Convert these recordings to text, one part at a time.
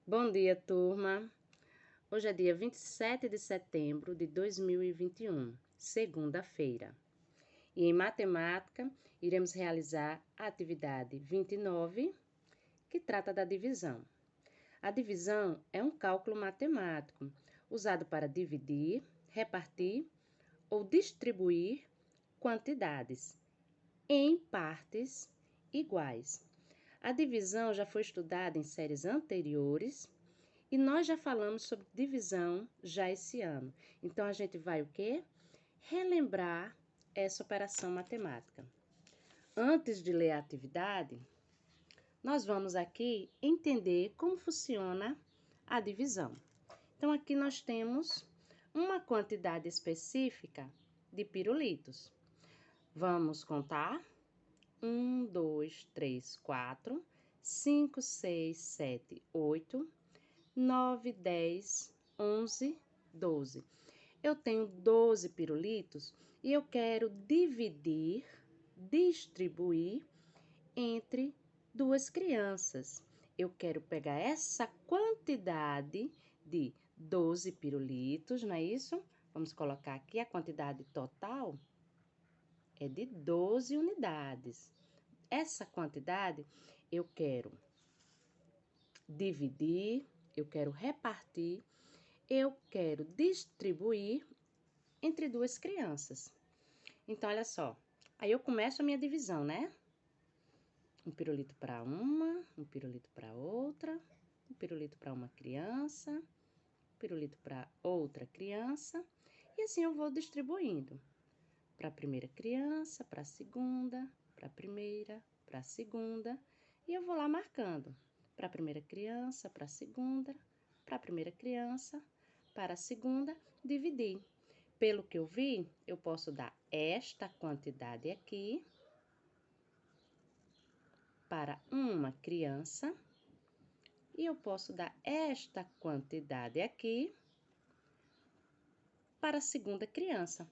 Bom dia, turma! Hoje é dia 27 de setembro de 2021, segunda-feira. E em matemática, iremos realizar a atividade 29, que trata da divisão. A divisão é um cálculo matemático usado para dividir, repartir ou distribuir quantidades em partes iguais. A divisão já foi estudada em séries anteriores e nós já falamos sobre divisão já esse ano. Então, a gente vai o quê? Relembrar essa operação matemática. Antes de ler a atividade, nós vamos aqui entender como funciona a divisão. Então, aqui nós temos uma quantidade específica de pirulitos. Vamos contar? 1, 2, 3, 4, 5, 6, 7, 8, 9, 10, 11, 12. Eu tenho 12 pirulitos e eu quero distribuir entre duas crianças. Eu quero pegar essa quantidade de 12 pirulitos, não é isso? Vamos colocar aqui a quantidade total é de 12 unidades. Essa quantidade eu quero dividir, eu quero repartir, eu quero distribuir entre duas crianças. Então, olha só, aí eu começo a minha divisão, né? Um pirulito para uma, um pirulito para outra, um pirulito para uma criança, um pirulito para outra criança, e assim eu vou distribuindo. Para a primeira criança, para a segunda, para a primeira, para a segunda, e eu vou lá marcando. Para a primeira criança, para a segunda, para a primeira criança, para a segunda, dividir. Pelo que eu vi, eu posso dar esta quantidade aqui para uma criança e eu posso dar esta quantidade aqui para a segunda criança.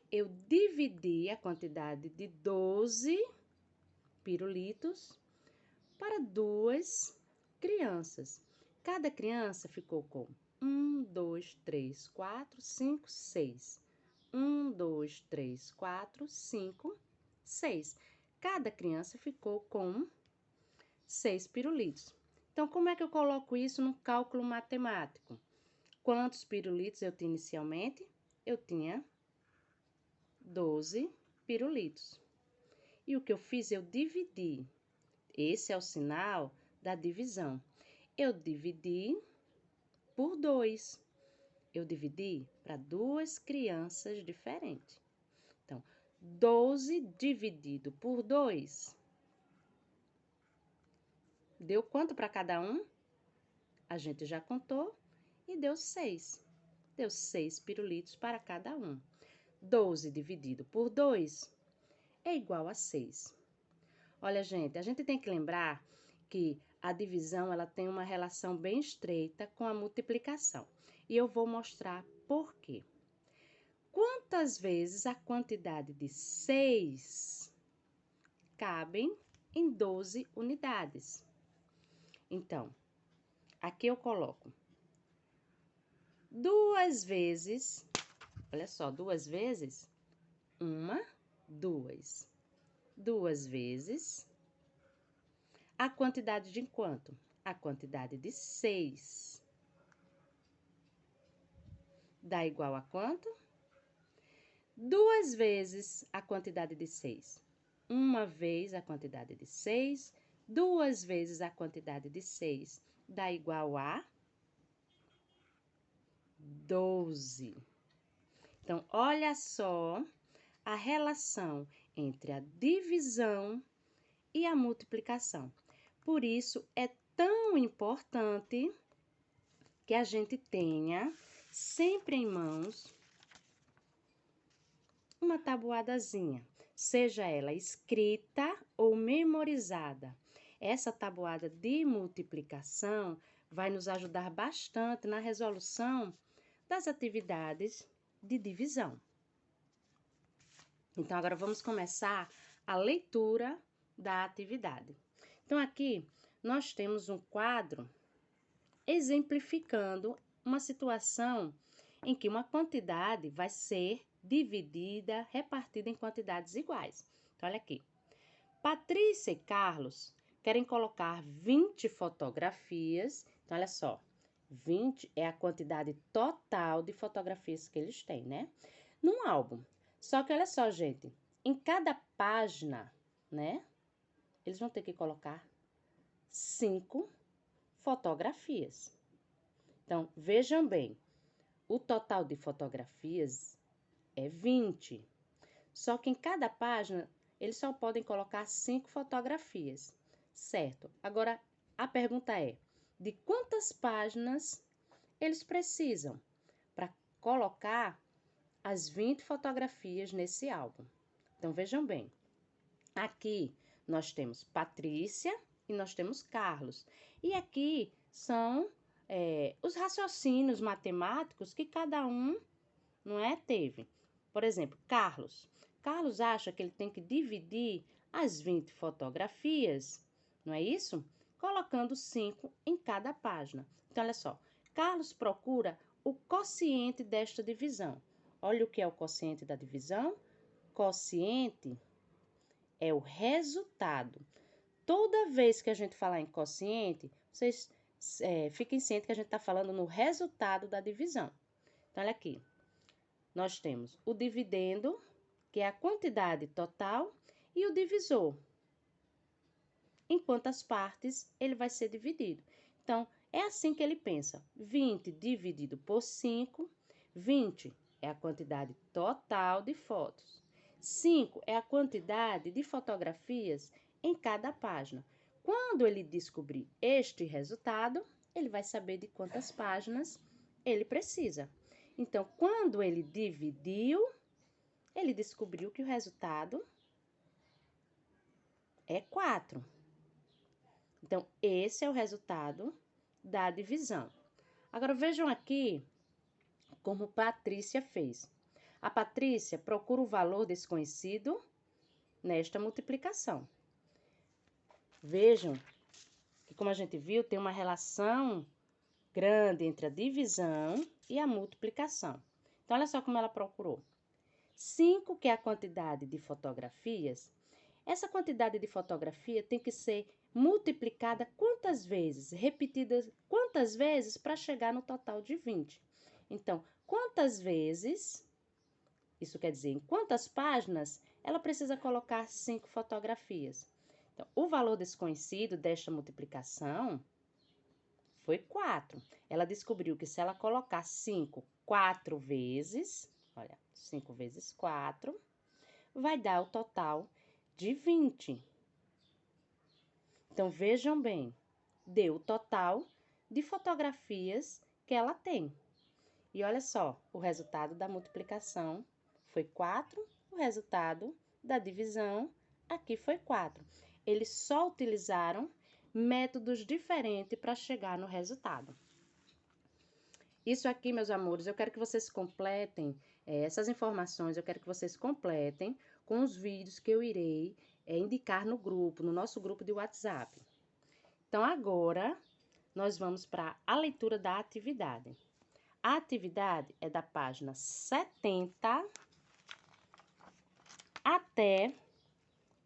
Eu dividi a quantidade de 12 pirulitos para duas crianças. Cada criança ficou com 1, 2, 3, 4, 5, 6. 1, 2, 3, 4, 5, 6. Cada criança ficou com 6 pirulitos. Então, como é que eu coloco isso no cálculo matemático? Quantos pirulitos eu tinha inicialmente? Eu tinha 12 pirulitos. E o que eu fiz? Eu dividi. Esse é o sinal da divisão. Eu dividi por 2. Eu dividi para duas crianças diferentes. Então, 12 dividido por 2. Deu quanto para cada um? A gente já contou e deu 6. Deu 6 pirulitos para cada um. 12 dividido por 2 é igual a 6. Olha, gente, a gente tem que lembrar que a divisão ela tem uma relação bem estreita com a multiplicação. E eu vou mostrar por quê. Quantas vezes a quantidade de 6 cabem em 12 unidades? Então, aqui eu coloco 2 vezes, olha só, 2 vezes, 1, 2. 2 vezes a quantidade de quanto? A quantidade de 6. Dá igual a quanto? 2 vezes a quantidade de 6. 1 vez a quantidade de 6. 2 vezes a quantidade de 6. Dá igual a 12. Então, olha só a relação entre a divisão e a multiplicação. Por isso, é tão importante que a gente tenha sempre em mãos uma tabuadazinha, seja ela escrita ou memorizada. Essa tabuada de multiplicação vai nos ajudar bastante na resolução das atividades de divisão. Então, agora vamos começar a leitura da atividade. Então, aqui nós temos um quadro exemplificando uma situação em que uma quantidade vai ser dividida, repartida em quantidades iguais. Então, olha aqui. Patrícia e Carlos querem colocar 20 fotografias. Então, olha só. 20 é a quantidade total de fotografias que eles têm, né? Num álbum. Só que, olha só, gente. Em cada página, né? Eles vão ter que colocar 5 fotografias. Então, vejam bem. O total de fotografias é 20. Só que em cada página, eles só podem colocar 5 fotografias, certo? Agora, a pergunta é, de quantas páginas eles precisam para colocar as 20 fotografias nesse álbum? Então, vejam bem. Aqui, nós temos Patrícia e nós temos Carlos. E aqui são os raciocínios matemáticos que cada um, não é, teve. Por exemplo, Carlos. Carlos acha que ele tem que dividir as 20 fotografias, não é isso? Colocando 5 em cada página. Então, olha só. Carlos procura o quociente desta divisão. Olha o que é o quociente da divisão. Quociente é o resultado. Toda vez que a gente falar em quociente, vocês fiquem cientes que a gente está falando no resultado da divisão. Então, olha aqui. Nós temos o dividendo, que é a quantidade total, e o divisor. Em quantas partes ele vai ser dividido. Então, é assim que ele pensa. 20 dividido por 5, 20 é a quantidade total de fotos. 5 é a quantidade de fotografias em cada página. Quando ele descobrir este resultado, ele vai saber de quantas páginas ele precisa. Então, quando ele dividiu, ele descobriu que o resultado é 4. Então, esse é o resultado da divisão. Agora, vejam aqui como Patrícia fez. A Patrícia procura o valor desconhecido nesta multiplicação. Vejam que, como a gente viu, tem uma relação grande entre a divisão e a multiplicação. Então, olha só como ela procurou. 5, que é a quantidade de fotografias, essa quantidade de fotografia tem que ser multiplicada quantas vezes? Repetida quantas vezes para chegar no total de 20? Então, quantas vezes, isso quer dizer, em quantas páginas, ela precisa colocar 5 fotografias? Então, o valor desconhecido desta multiplicação foi 4. Ela descobriu que se ela colocar 5 4 vezes, olha, 5 vezes 4, vai dar o total de 20. Então, vejam bem, deu o total de fotografias que ela tem. E olha só, o resultado da multiplicação foi 4, o resultado da divisão aqui foi 4. Eles só utilizaram métodos diferentes para chegar no resultado. Isso aqui, meus amores, eu quero que vocês completem essas informações, eu quero que vocês completem com os vídeos que eu irei indicar no grupo, no nosso grupo de WhatsApp. Então, agora, nós vamos para a leitura da atividade. A atividade é da página 70 até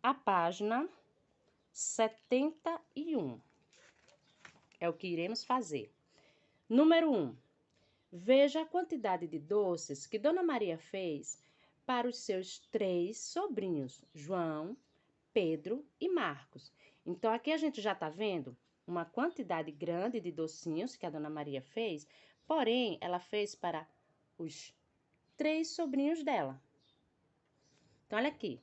a página 71. É o que iremos fazer. Número 1. Veja a quantidade de doces que Dona Maria fez para os seus 3 sobrinhos, João, Pedro e Marcos. Então, aqui a gente já está vendo uma quantidade grande de docinhos que a Dona Maria fez, porém, ela fez para os 3 sobrinhos dela. Então, olha aqui.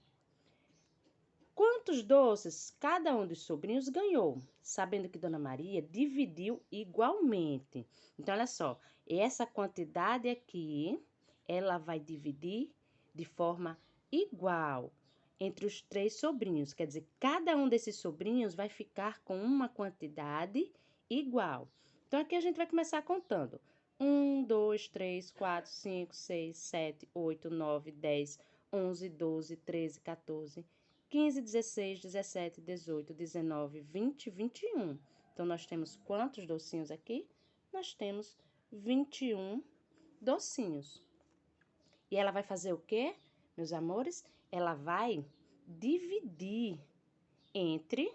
Quantos doces cada um dos sobrinhos ganhou? Sabendo que Dona Maria dividiu igualmente. Então, olha só, essa quantidade aqui, ela vai dividir de forma igual entre os 3 sobrinhos. Quer dizer, cada um desses sobrinhos vai ficar com uma quantidade igual. Então, aqui a gente vai começar contando. 1, 2, 3, 4, 5, 6, 7, 8, 9, 10, 11, 12, 13, 14, 15, 16, 17, 18, 19, 20, 21. Então, nós temos quantos docinhos aqui? nós temos 21 docinhos. E ela vai fazer o quê, meus amores? Ela vai dividir entre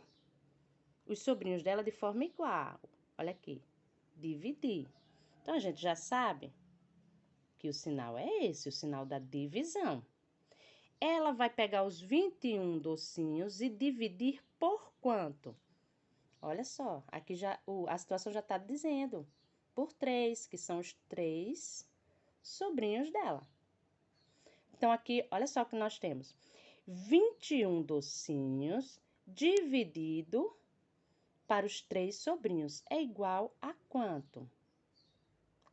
os sobrinhos dela de forma igual. Olha aqui, dividir. Então, a gente já sabe que o sinal é esse, o sinal da divisão. Ela vai pegar os 21 docinhos e dividir por quanto? Olha só, aqui já a situação já está dizendo. Por 3, que são os 3 sobrinhos dela. Então, aqui, olha só o que nós temos. 21 docinhos dividido para os 3 sobrinhos é igual a quanto?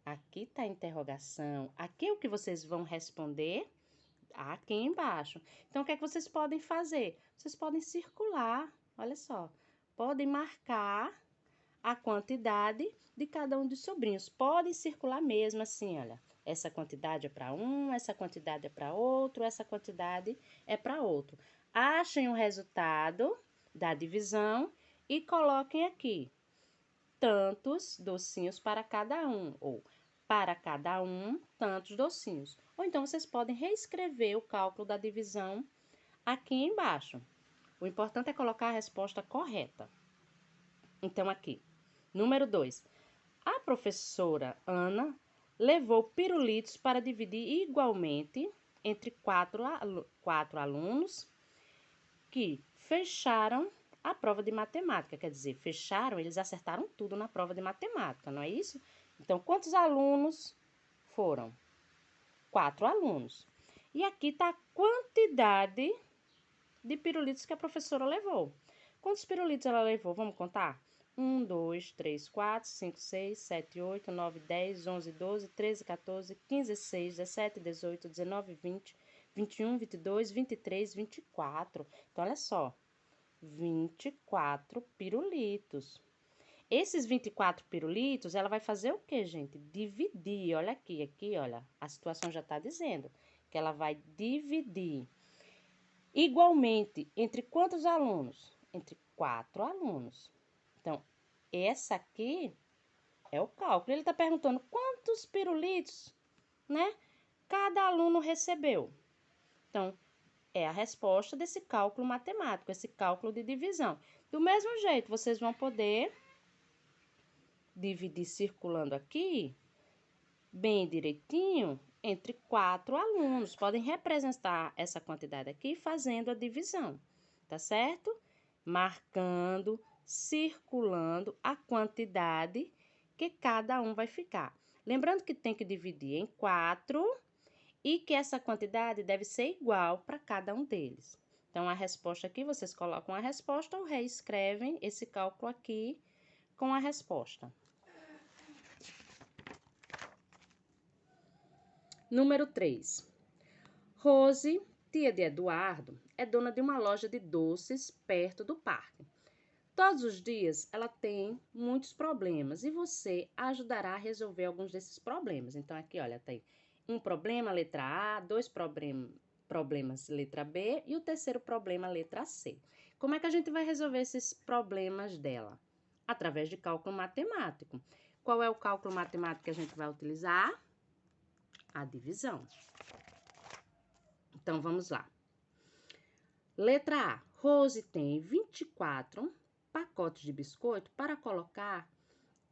Aqui está a interrogação. Aqui é o que vocês vão responder aqui embaixo. Então, o que é que vocês podem fazer? Vocês podem circular, olha só. Podem marcar a quantidade de cada um dos sobrinhos. Podem circular mesmo assim, olha. Essa quantidade é para um, essa quantidade é para outro, essa quantidade é para outro. Achem o resultado da divisão e coloquem aqui tantos docinhos para cada um, ou para cada um, tantos docinhos. Ou então, vocês podem reescrever o cálculo da divisão aqui embaixo. O importante é colocar a resposta correta. Então, aqui, número 2. A professora Ana levou pirulitos para dividir igualmente entre quatro alunos que fecharam a prova de matemática. Quer dizer, fecharam, eles acertaram tudo na prova de matemática, não é isso? Então, quantos alunos foram? 4 alunos. E aqui está a quantidade de pirulitos que a professora levou. Quantos pirulitos ela levou? Vamos contar? 1, 2, 3, 4, 5, 6, 7, 8, 9, 10, 11, 12, 13, 14, 15, 16, 17, 18, 19, 20, 21, 22, 23, 24. Então, olha só, 24 pirulitos. Esses 24 pirulitos, ela vai fazer o quê, gente? Dividir. Olha aqui, olha, a situação já está dizendo que ela vai dividir igualmente entre quantos alunos? Entre 4 alunos. Então, essa aqui é o cálculo. Ele está perguntando quantos pirulitos, né, cada aluno recebeu. Então, é a resposta desse cálculo matemático, esse cálculo de divisão. Do mesmo jeito, vocês vão poder dividir circulando aqui, bem direitinho, entre 4 alunos. Podem representar essa quantidade aqui fazendo a divisão, tá certo? Marcando, circulando a quantidade que cada um vai ficar. Lembrando que tem que dividir em 4 e que essa quantidade deve ser igual para cada um deles. Então, a resposta aqui, vocês colocam a resposta ou reescrevem esse cálculo aqui com a resposta. Número 3. Rose, tia de Eduardo, é dona de uma loja de doces perto do parque. Todos os dias ela tem muitos problemas e você ajudará a resolver alguns desses problemas. Então, aqui, olha, tem um problema, letra A, dois problemas, letra B, e o terceiro problema, letra C. Como é que a gente vai resolver esses problemas dela? Através de cálculo matemático. Qual é o cálculo matemático que a gente vai utilizar? A divisão. Então, vamos lá. Letra A. Rose tem 24 pacotes de biscoito para colocar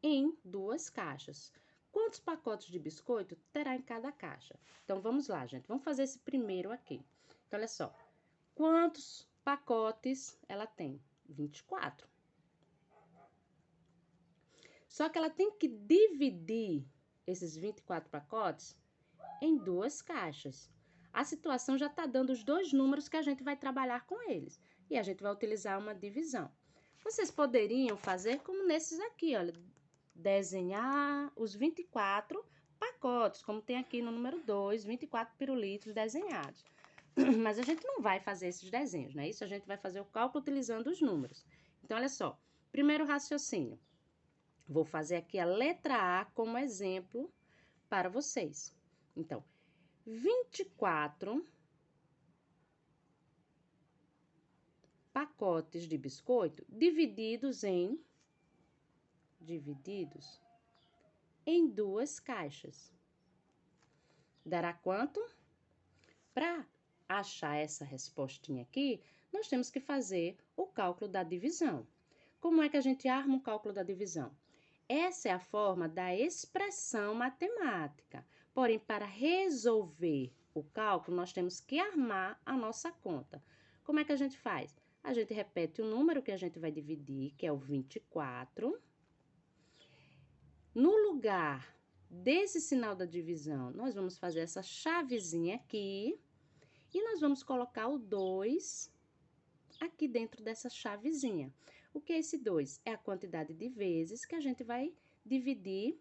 em 2 caixas. Quantos pacotes de biscoito terá em cada caixa? Então, vamos lá, gente. Vamos fazer esse primeiro aqui. Então, olha só. Quantos pacotes ela tem? 24. Só que ela tem que dividir esses 24 pacotes em 2 caixas. A situação já está dando os 2 números que a gente vai trabalhar com eles. E a gente vai utilizar uma divisão. Vocês poderiam fazer como nesses aqui, olha. Desenhar os 24 pacotes, como tem aqui no número 2, 24 pirulitos desenhados. Mas a gente não vai fazer esses desenhos, né? Isso a gente vai fazer o cálculo utilizando os números. Então, olha só. Primeiro raciocínio. Vou fazer aqui a letra A como exemplo para vocês. Então, 24 pacotes de biscoito divididos em 2 caixas. Dará quanto? Para achar essa respostinha aqui, nós temos que fazer o cálculo da divisão. Como é que a gente arma o cálculo da divisão? Essa é a forma da expressão matemática. Porém, para resolver o cálculo, nós temos que armar a nossa conta. Como é que a gente faz? A gente repete o número que a gente vai dividir, que é o 24. No lugar desse sinal da divisão, nós vamos fazer essa chavezinha aqui e nós vamos colocar o 2 aqui dentro dessa chavezinha. O que é esse 2? É a quantidade de vezes que a gente vai dividir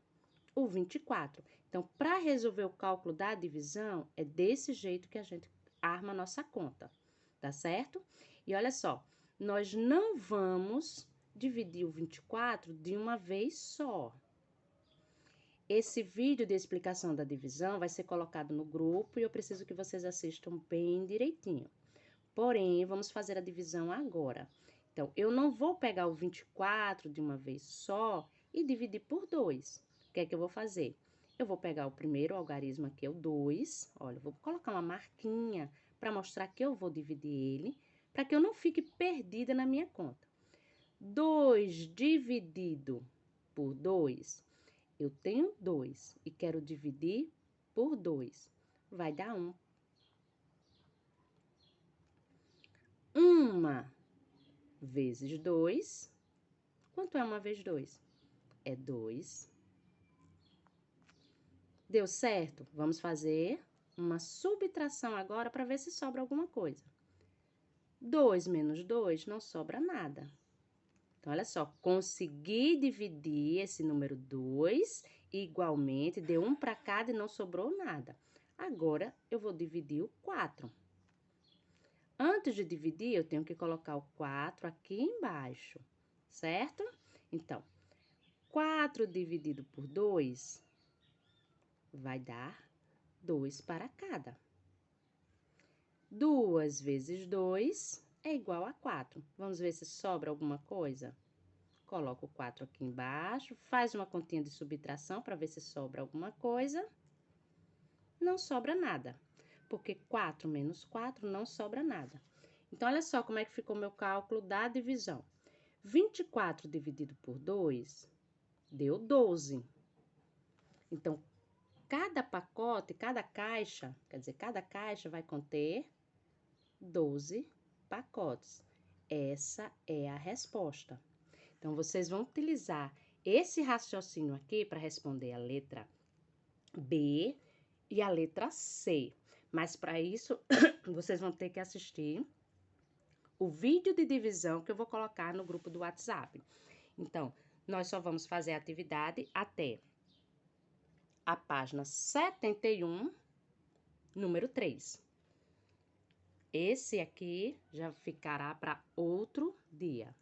o 24. Então, para resolver o cálculo da divisão, é desse jeito que a gente arma a nossa conta, tá certo? E olha só, nós não vamos dividir o 24 de uma vez só. Esse vídeo de explicação da divisão vai ser colocado no grupo e eu preciso que vocês assistam bem direitinho. Porém, vamos fazer a divisão agora. Então, eu não vou pegar o 24 de uma vez só e dividir por 2. O que é que eu vou fazer? Eu vou pegar o primeiro algarismo aqui, o 2. Olha, eu vou colocar uma marquinha para mostrar que eu vou dividir ele, para que eu não fique perdida na minha conta. 2 dividido por 2, eu tenho 2 e quero dividir por 2. Vai dar 1. 1 vezes 2. Quanto é 1 vezes 2? É 2. Deu certo? Vamos fazer uma subtração agora para ver se sobra alguma coisa. 2 menos 2 não sobra nada. Então, olha só, consegui dividir esse número 2 igualmente, deu 1 para cada e não sobrou nada. Agora, eu vou dividir o 4. Antes de dividir, eu tenho que colocar o 4 aqui embaixo, certo? Então, 4 dividido por 2 vai dar 2 para cada. 2 vezes 2 é igual a 4. Vamos ver se sobra alguma coisa? Coloca o 4 aqui embaixo, faz uma continha de subtração para ver se sobra alguma coisa. Não sobra nada, porque 4 menos 4 não sobra nada. Então, olha só como é que ficou meu cálculo da divisão. 24 dividido por 2 deu 12. Então, cada pacote, cada caixa, quer dizer, cada caixa vai conter 12 pacotes. Essa é a resposta. Então, vocês vão utilizar esse raciocínio aqui para responder a letra B e a letra C. Mas, para isso, vocês vão ter que assistir o vídeo de divisão que eu vou colocar no grupo do WhatsApp. Então, nós só vamos fazer a atividade até a página 71, número 3. Esse aqui já ficará para outro dia.